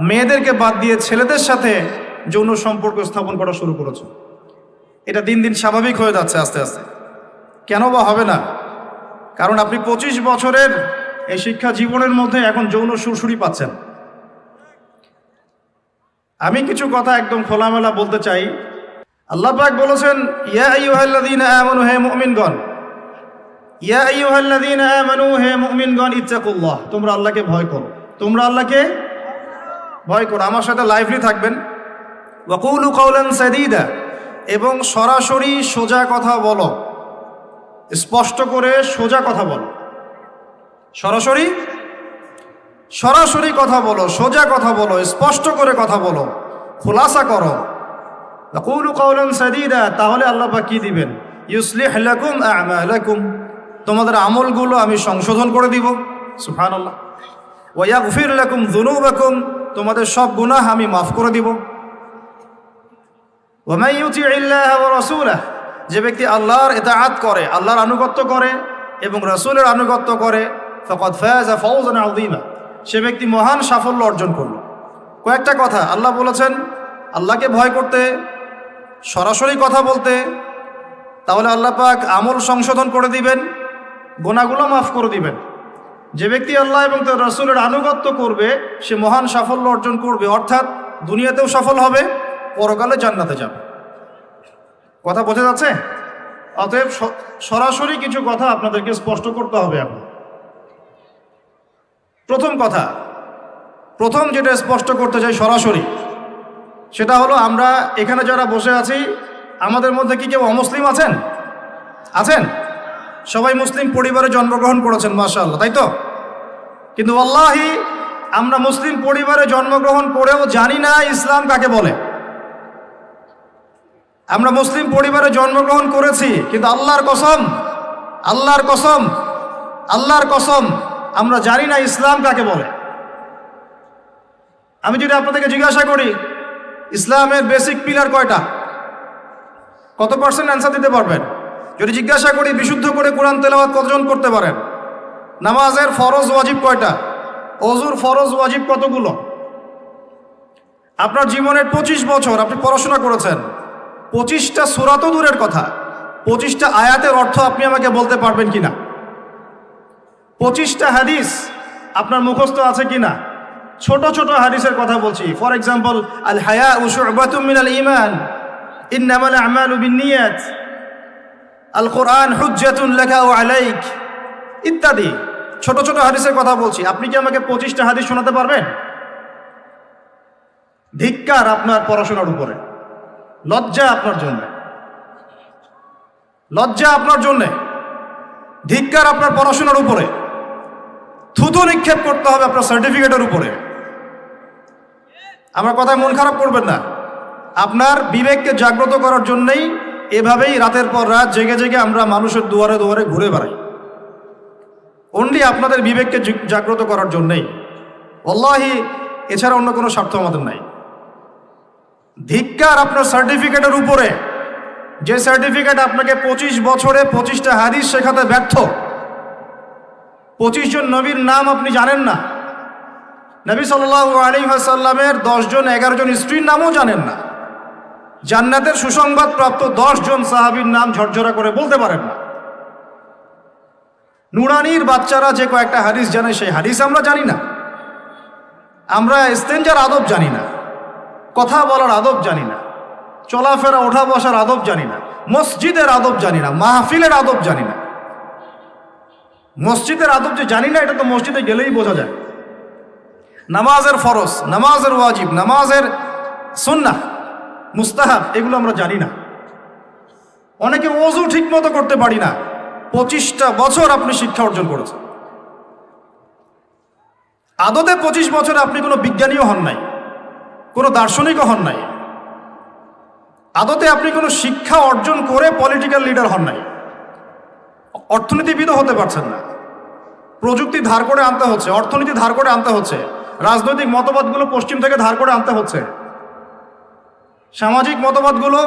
মেয়েদেরকে বাদ দিয়ে ছেলেদের সাথে যৌন সম্পর্ক স্থাপন করা শুরু করেছে। এটা দিন দিন স্বাভাবিক হয়ে যাচ্ছে আস্তে আস্তে। কেন বা হবে না? কারণ আপনি 25 বছরের এই শিক্ষা জীবনের মধ্যে এখন যৌন সুরসুরি পাচ্ছেন। আমি কিছু কথা একদম খোলামেলা বলতে চাই। আল্লাহ পাক বলেছেন, ইয়া আইয়ুহাল্লাযীনা আমানু, হে মুমিনগণ, ইয়া আইয়ুহাল্লাযীনা আমানু, হে মুমিনগণ, ইত্তাকুল্লাহ, তোমরা আল্লাহকে ভয় করো, তোমরা আল্লাহকে ভয় করো। আমার সাথে লাইভলি থাকবেন। ওয়া কুলু কাওলান সাদীদা, এবং সরাসরি সোজা কথা বলো, স্পষ্ট করে সোজা কথা বলো। সরাসরি কথা বলো, সোজা কথা বলো, স্পষ্ট করে কথা বলো, খোলাসা করো। ওয়া কুলু কাওলান সাদীদা, তাহলে আল্লাহ পাক কি দিবেন? ইউসলিহ লাকুম আ'মালাকুম, তোমাদের আমলগুলো আমি সংশোধন করে দিব। সুবহানাল্লাহ। ওয়া ইয়াগফির লাকুম যুনুবাকুম, তোমাদের সব গুনাহ আমি মাফ করে দিব। ওয়া মান ইউতিইল্লাহ ওয়া রাসূলাহ, যে ব্যক্তি আল্লাহর ইতাআত করে, আল্লাহর আনুগত্য করে এবং রাসূলের আনুগত্য করে, ফাকাদ ফাযা ফাওজান আযীমা, সে ব্যক্তি মহান সাফল্য অর্জন করল। কয়েকটা কথা আল্লাহ বলেছেন, আল্লাহকে ভয় করতে, সরাসরি কথা বলতে, তাহলে আল্লাহ পাক আমল সংশোধন করে দিবেন, গুনাহগুলো মাফ করে দিবেন। যে ব্যক্তি আল্লাহ এবং তার রাসূলের আনুগত্য করবে সে মহান সাফল্য অর্জন করবে, অর্থাৎ দুনিয়াতেও সফল হবে, পরকালে জান্নাতে যাবে। কথা বোঝা যাচ্ছে? অতএব সরাসরি কিছু কথা আপনাদেরকে স্পষ্ট করতে হবে। এখন প্রথম যেটা স্পষ্ট করতে চাই সরাসরি, সেটা হলো, আমরা এখানে যারা বসে আছি আমাদের মধ্যে কি কেউ অমুসলিম আছেন? সবাই মুসলিম পরিবারে জন্মগ্রহণ করেছেন, মাশাআল্লাহ, তাই তো? কিন্তু আল্লাহি আমরা মুসলিম পরিবারে জন্মগ্রহণ করেও জানি না ইসলাম কাকে বলে। আমরা মুসলিম পরিবারে জন্মগ্রহণ করেছি, কিন্তু আল্লাহর কসম আমরা জানি না ইসলাম কাকে বলে। আমি যদি আপনাদেরকে জিজ্ঞাসা করি ইসলামের বেসিক পিলার কয়টা, কত পার্সেন্ট অ্যান্সার দিতে পারবেন? যদি জিজ্ঞাসা করি বিশুদ্ধ করে কোরআন তেলাওয়াত কতজন করতে পারেন? নামাজের ফরজ ওয়াজিব কয়টা? ওযুর ফরজ ওয়াজিব কতগুলো? আপনার জীবনের 25 বছর আপনি পড়াশোনা করেছেন, 25টা সূরা তো দূরের কথা, 25টা আয়াতের অর্থ আপনি আমাকে বলতে পারবেন কিনা? 25টা হাদিস আপনার মুখস্থ আছে কিনা? ছোট ছোট হাদিসের কথা বলছি। ফর এক্সাম্পল, আল হায়াউ শু'বাতুম মিনাল ঈমান, ইন্নামাল আমালু বিন্নিয়াত, আল কোরআন হুজ্জাতুন লাকা ওয়া আলাইক, ইত্যাদি ছোট ছোট হাদিসের কথা বলছি। আপনি কি আমাকে 25টা হাদিস শোনাতে পারবেন? ধিক্কার আপনার পড়াশোনার উপরে, লজ্জা আপনার জন্যে, ধিক্কার আপনার পড়াশোনার উপরে, থুতু নিক্ষেপ করতে হবে আপনার সার্টিফিকেটের উপরে। আমার কথায় মন খারাপ করবেন না। আপনার বিবেককে জাগ্রত করার জন্যই এভাবেই রাতের পর রাত জেগে জেগে আমরা মানুষের দুয়ারে দুয়ারে ঘুরে বেড়াই, অনলি আপনাদের বিবেককে জাগ্রত করার জন্যই। ওয়াল্লাহি এছাড়া অন্য কোনো স্বার্থ আমাদের নাই। ধিক্কার আপনার সার্টিফিকেটের উপরে, যে সার্টিফিকেট আপনাকে 25 বছরে 25টা হাদিস শেখাতে ব্যর্থ। 25 জন নবীর নাম আপনি জানেন না, নবী সাল্লাল্লাহু আলাইহি ওয়াসাল্লামের 10 জন 11 জন স্ত্রীর নামও জানেন না, জান্নাতের সুসংবাদ প্রাপ্ত 10 জন সাহাবীর নাম ঝরঝরা করে বলতে পারেন না। নুরানির বাচ্চারা যে কয়েকটা হাদিস জানে সেই হাদিস আমরা জানি না। আমরা ইস্তেঞ্জার আদব জানি না, কথা বলার আদব জানি না, চলাফেরা ওঠা বসার আদব জানি না, মসজিদের আদব জানি না, মাহফিলের আদব জানি না। মসজিদের আদব যে জানি না এটা তো মসজিদে গেলেই বোঝা যায়। নামাজের ফরজ, নামাজের ওয়াজিব, নামাজের সুন্নাহ, মুস্তাহাব, এগুলো আমরা জানি না। অনেকে ওযু ঠিক মতো করতে পারি না। 25টা বছর আপনি শিক্ষা অর্জন করেছেন। আদতে 25 বছরে আপনি কোনো বিজ্ঞানীও হন নাই, কোনো দার্শনিকও হন নাই। আদতে আপনি কোনো শিক্ষা অর্জন করে পলিটিক্যাল লিডার হন নাই, অর্থনীতিবিদও হতে পারছেন না। প্রযুক্তি ধার করে আনতে হচ্ছে, অর্থনীতি ধার করে আনতে হচ্ছে, রাজনৈতিক মতবাদগুলো পশ্চিম থেকে ধার করে আনতে হচ্ছে, সামাজিক মতবাদগুলো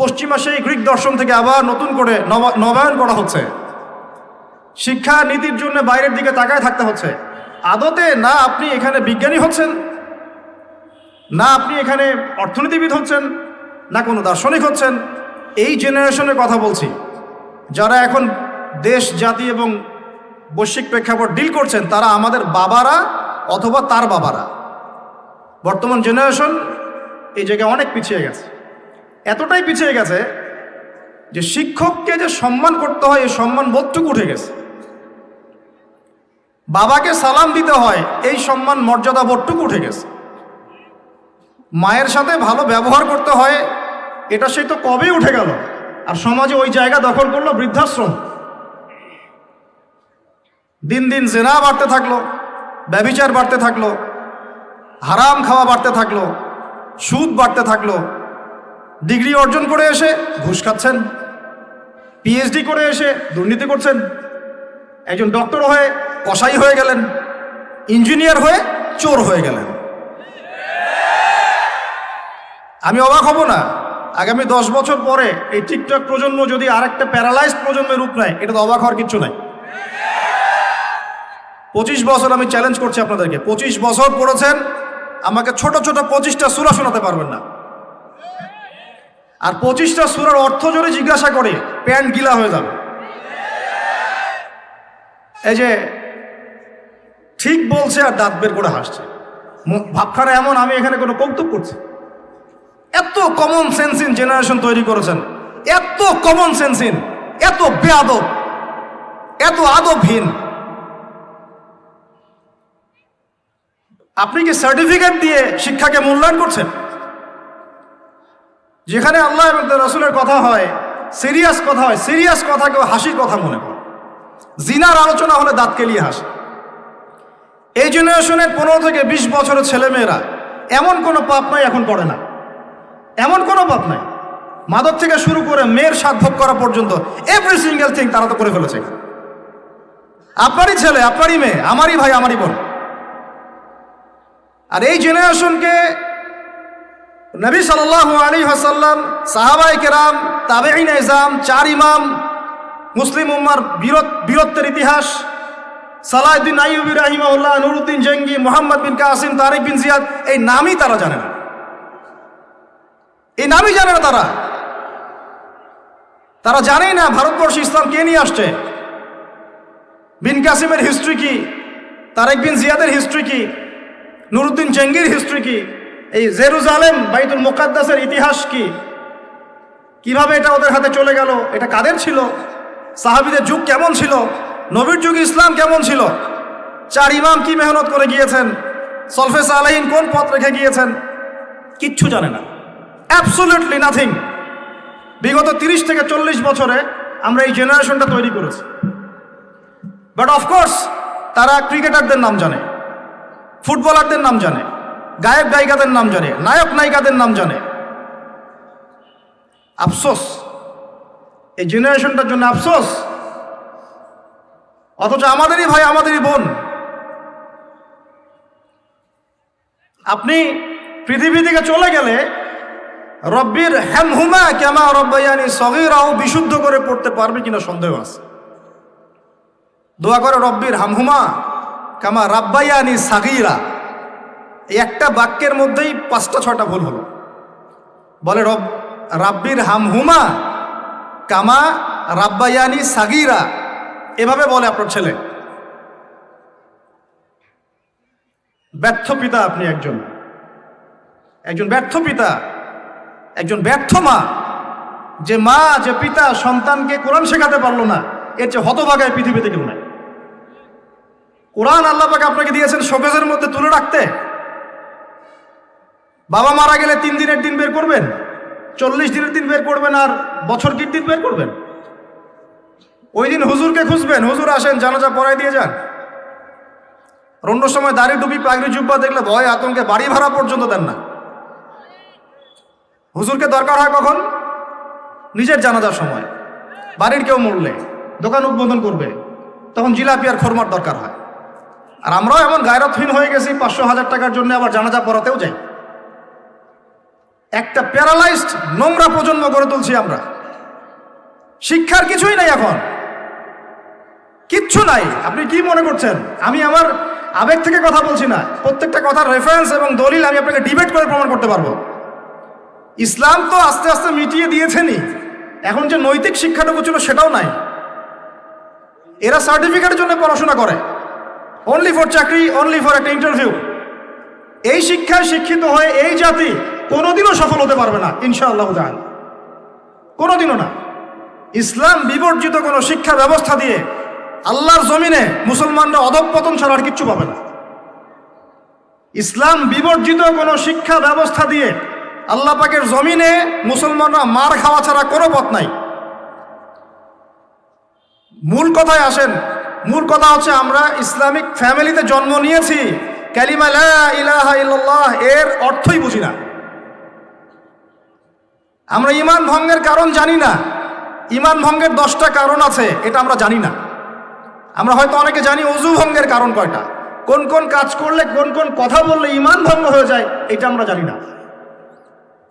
পশ্চিমা সেই গ্রিক দর্শন থেকে আবার নতুন করে নবায়ন করা হচ্ছে। শিক্ষা নীতির জন্য বাইরের দিকে তাকায় থাকতে হচ্ছে। আদতে না আপনি এখানে বিজ্ঞানী হচ্ছেন, না আপনি এখানে অর্থনীতিবিদ হচ্ছেন, না কোনো দার্শনিক হচ্ছেন। এই জেনারেশনের কথা বলছি, যারা এখন দেশ জাতি এবং বৈশ্বিক প্রেক্ষাপট ডিল করছেন, তারা আমাদের বাবারা অথবা তার বাবারা। বর্তমান জেনারেশন এই জায়গায় অনেক পিছিয়ে গেছে, এতটাই পিছিয়ে গেছে যে শিক্ষককে যে সম্মান করতে হয় এই সম্মান বোধটুকু উঠে গেছে। বাবাকে সালাম দিতে হয় এই সম্মান মর্যাদা বোধটুকু উঠে গেছে। মায়ের সাথে ভালো ব্যবহার করতে হয় এটা সেই তো কবে উঠে গেল। আর সমাজে ওই জায়গা দখল করলো বৃদ্ধাশ্রম। দিন দিন জেনা বাড়তে থাকলো, ব্যভিচার বাড়তে থাকলো, হারাম খাওয়া বাড়তে থাকলো, সুদ বাড়তে থাকলো। ডিগ্রি অর্জন করে এসে ঘুষ খাচ্ছেন, পিএইচডি করে এসে দুর্নীতি করছেন, একজন ডক্টর হয়ে কসাই হয়ে গেলেন, ইঞ্জিনিয়ার হয়ে চোর হয়ে গেলেন। আমি অবাক হব না আগামী 10 বছর পরে এই টিকটক প্রজন্ম যদি আরেকটা প্যারালাইজড প্রজন্মের রূপ নেয়, এটা তো অবাক হওয়ার কিচ্ছু নাই। 25 বছর আমি চ্যালেঞ্জ করছি আপনাদেরকে, 25 বছর পড়েছেন, আমাকে ছোট ছোট 25টা সূরা শোনাতে পারবেন না। আর 25টা সূরার অর্থ যদি জিজ্ঞাসা করি, প্যান্ট গিলা হয়ে যাবে। এই যে ঠিক বলছে আর দাঁত বের করে হাসছে, ভাবখানা এমন আমি এখানে কোনো কৌতুক করছি। এত কমন সেন্সিন জেনারেশন তৈরি করেছেন, এত কমন সেন্সিন, এত বেয়াদব, এত আদবহীন। আপনি কি সার্টিফিকেট দিয়ে শিক্ষাকে মূল্যায়ন করছেন? যেখানে আল্লাহ এবং তার রাসূলের কথা হয়, সিরিয়াস কথা হয়, সিরিয়াস কথাকেও হাসির কথা মনে করে। জিনার আলোচনা হলে দাঁত কেলিয়ে হাসে। এই জেনারেশনের 15 থেকে 20 বছরের ছেলেমেয়েরা এমন কোনো পাপ নাই এখন করে না, এমন কোনো পাপ নাই। মাদক থেকে শুরু করে মেয়ের স্বাদ ভোগ করা পর্যন্ত এভরি সিঙ্গেল থিং তারা তো করে ফেলেছে। আপনারই ছেলে, আপনারই মেয়ে, আমারই ভাই, আমারই বোন। আর এই জেনারেশনকে নবী সাল্লাল্লাহু আলাইহি ওয়াসাল্লাম, সাহাবায়ে কেরাম, তাবেঈন ইজম, 4 ইমাম, মুসলিম উম্মার বীরত্বের ইতিহাস, সালাউদ্দিন আইয়ুবী রাহিমাহুল্লাহ, নুরুদ্দিন জঙ্গি, মুহাম্মদ বিন কাসিম, তারিক বিন জিয়াদ, এই নামই তারা জানে না, এই নামই জানে না তারা। তারা জানেই না ভারতবর্ষে ইসলাম কে নিয়ে আসছে, বিন কাসিমের হিস্ট্রি কি, তারিক বিন জিয়াদের হিস্ট্রি কি, নুরুদ্দিন জঙ্গির হিস্ট্রি কি, এই জেরুজালেম বাইতুল মুকাদ্দাসের ইতিহাস কি, কিভাবে এটা ওদের হাতে চলে গেল, এটা কাদের ছিল, সাহাবীদের যুগ কেমন ছিল, নবীর যুগে ইসলাম কেমন ছিল, 4 ইমাম কি মেহনত করে গিয়েছেন, সলফে সালেহিন কোন পথ রেখে গিয়েছেন, কিচ্ছু জানে না, অ্যাবসলিউটলি নাথিং। বিগত 30 থেকে 40 বছরে আমরা এই জেনারেশনটা তৈরি করেছি। বাট অফকোর্স তারা ক্রিকেটারদের নাম জানে, ফুটবলারদের নাম জানে, গায়ক গায়িকাদের নাম জানে, নায়ক নায়িকাদের নাম জানে। আফসোস, এই জেনারেশনটার জন্য আফসোস। অথচ আমাদেরই ভাই, আমাদেরই বোন। আপনি পৃথিবী থেকে চলে গেলে রব্বির হামহুমা কামা রব্বায়ানি সগীরাও বিশুদ্ধ করে পড়তে পারবে কিনা সন্দেহ আছে। দোয়া করে রব্বির হামহুমা কামা রাব্বায়ানি সাগীরা। এই একটা বাক্যের মধ্যেই 5টা-6টা ভুল হলো। বলে রাব্বির হামহুমা কামা রাব্বায়ানি সাগীরা, এভাবে বলে আপনার ছেলে। ব্যর্থ পিতা আপনি, একজন ব্যর্থ পিতা, একজন ব্যর্থ মা। যে মা, যে পিতা সন্তানকে কোরআন শেখাতে পারলো না, এর চেয়ে হতভাগায় পৃথিবীতে কেউ নাই। কোরআন আল্লাহ পাক আপনাকে দিয়েছেন শোকেজের মধ্যে তুলে রাখতে। বাবা মারা গেলে 3 দিনের দিন বের করবেন, 40 দিনের দিন বের করবেন, আর বছর কি দিন বের করবেন। ওই দিন হুজুরকে খুঁজবেন, হুজুর আসেন জানাজা পড়াই দিয়ে যান। অন্য সময় দাড়ি টুপি পাগড়ি জুব্বা দেখলে ভয় আতঙ্কে বাড়ি ভাড়া পর্যন্ত দেন না। হুজুরকে দরকার হয় কখন? নিজের জানাজার সময়। বাড়ির কেউ মরলে, দোকান উদ্বোধন করবে, তখন জিলাপি আর খোরমার দরকার হয়। আর আমরাও এমন গায়রতহীন হয়ে গেছি, 500-1000 টাকার জন্য আবার জানাজা পড়াতেও যাই। একটা প্যারালাইজড নোংরা প্রজন্ম গড়ে তুলছি আমরা। শিক্ষার কিছুই নাই, এখন কিচ্ছু নাই। আপনি কি মনে করছেন আমি আমার আবেগ থেকে কথা বলছি না, প্রত্যেকটা কথার রেফারেন্স এবং দলিল আমি আপনাকে ডিবেট করে প্রমাণ করতে পারবো। ইসলাম তো আস্তে আস্তে মিটিয়ে দিয়েছেনই, এখন যে নৈতিক শিক্ষাটুকু ছিল সেটাও নাই। এরা সার্টিফিকেটের জন্য পড়াশোনা করে, অনলি ফর চাকরি, অনলি ফর একটা ইন্টারভিউ। এই শিক্ষায় শিক্ষিত হয়ে এই জাতি কোনোদিনও সফল হতে পারবে না ইনশাআল্লাহ তাআলা, কোনোদিনও না। ইসলাম বিবর্জিত কোনো শিক্ষা ব্যবস্থা দিয়ে আল্লাহর জমিনে মুসলমানরা অধঃপতন ছাড়া আর কিচ্ছু পাবে না। ইসলাম বিবর্জিত কোনো শিক্ষা ব্যবস্থা দিয়ে আল্লাহ পাকের জমিনে মুসলমানরা মার খাওয়া ছাড়া কোনো পথ নাই। মূল কথায় আসেন, মূল কথা হচ্ছে আমরা ইসলামিক ফ্যামিলিতে জন্ম নিয়েছি, কালিমা লা ইলাহা ইল্লাল্লাহ এর অর্থই বুঝি না। আমরা ঈমান ভঙ্গের কারণ জানি না, ঈমান ভঙ্গের 10টা কারণ আছে এটা আমরা জানি না। আমরা হয়তো অনেকে জানি ওযু ভঙ্গের কারণ কয়টা, কোন কোন কাজ করলে, কোন কোন কথা বললে ঈমান ভঙ্গ হয়ে যায়, এটা আমরা জানি না।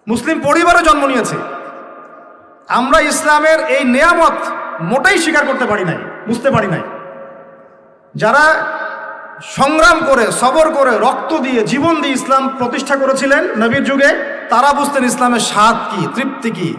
মুসলিম পরিবারে জন্ম নিয়েছে, আমরা ইসলামের এই নেয়ামত মোটেই স্বীকার করতে পারি নাই, বুঝতে পারি নাই। যারা সংগ্রাম করে, সবর করে, রক্ত দিয়ে, জীবন দিয়ে ইসলাম প্রতিষ্ঠা করেছিলেন নবীর যুগে, তারা বুঝতেন ইসলামের স্বাদ কি, তৃপ্তি কি।